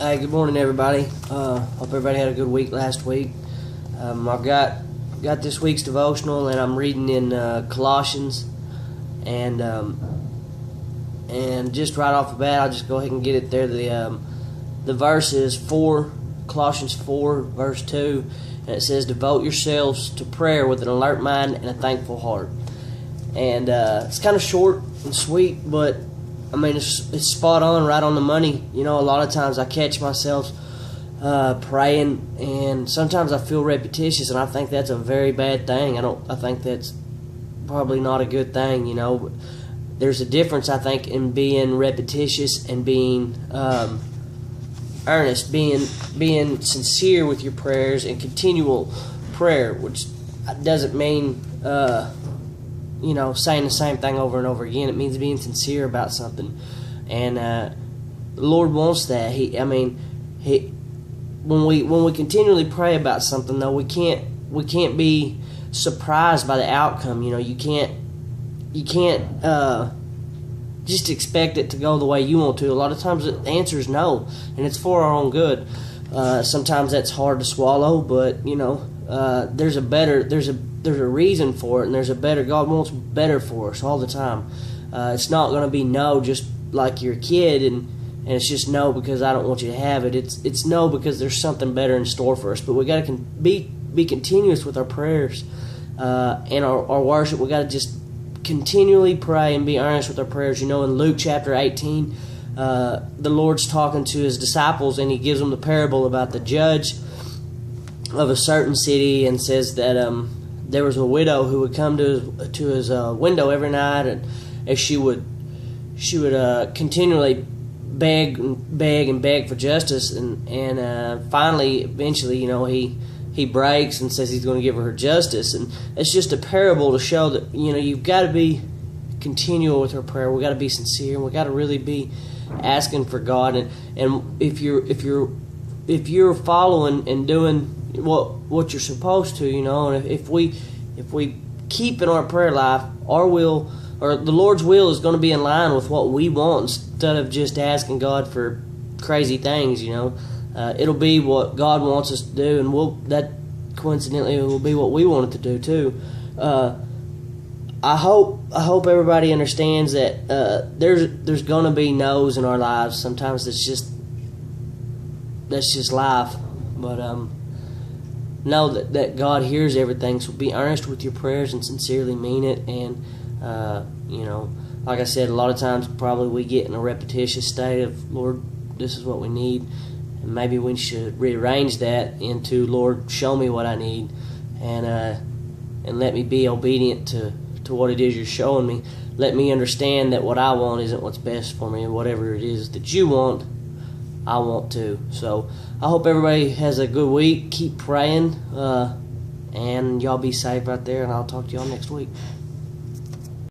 Hey, good morning, everybody. Hope everybody had a good week last week. I've got this week's devotional, and I'm reading in Colossians, and just right off the bat, I'll just go ahead and get it there. The verse is Colossians 4, verse 2, and it says, "Devote yourselves to prayer with an alert mind and a thankful heart." And it's kind of short and sweet, but I mean, it's spot on, right on the money. You know, a lot of times I catch myself praying, and sometimes I feel repetitious, and I think that's a very bad thing. I think that's probably not a good thing. You know, there's a difference, I think, in being repetitious and being earnest, being sincere with your prayers and continual prayer, which doesn't mean saying the same thing over and over again. It means being sincere about something, and the Lord wants that. When we continually pray about something, though, we can't be surprised by the outcome. You know, you can't just expect it to go the way you want to. A lot of times the answer is no, and it's for our own good. Sometimes that's hard to swallow, but there's a reason for it, and God wants better for us all the time. It's not going to be no just like you're a kid, and it's just no because I don't want you to have it. It's no because there's something better in store for us. But we got to be continuous with our prayers and our worship. We got to just continually pray and be earnest with our prayers. You know, in Luke chapter 18, the Lord's talking to His disciples, and He gives them the parable about the judge of a certain city, and says that there was a widow who would come to his window every night, and she would continually beg for justice, and finally, eventually, he breaks and says he's going to give her justice. And it's just a parable to show that you've got to be continual with our prayer. We got to be sincere, and we got to really be asking for God. And if you're following and doing what you're supposed to, and if we keep in our prayer life, our will, or the Lord's will, is going to be in line with what we want, instead of just asking God for crazy things. It'll be what God wants us to do, and that coincidentally will be what we want it to do too. I hope everybody understands that there's going to be no's in our lives. Sometimes that's just life, but know that God hears everything. So be earnest with your prayers and sincerely mean it. And like I said, a lot of times probably we get in a repetitious state of, Lord, this is what we need, and maybe we should rearrange that into, Lord, show me what I need, and let me be obedient to what it is you're showing me. Let me understand that what I want isn't what's best for me, and whatever it is that you want, I want to. So I hope everybody has a good week. Keep praying, and y'all be safe out there, and I'll talk to y'all next week.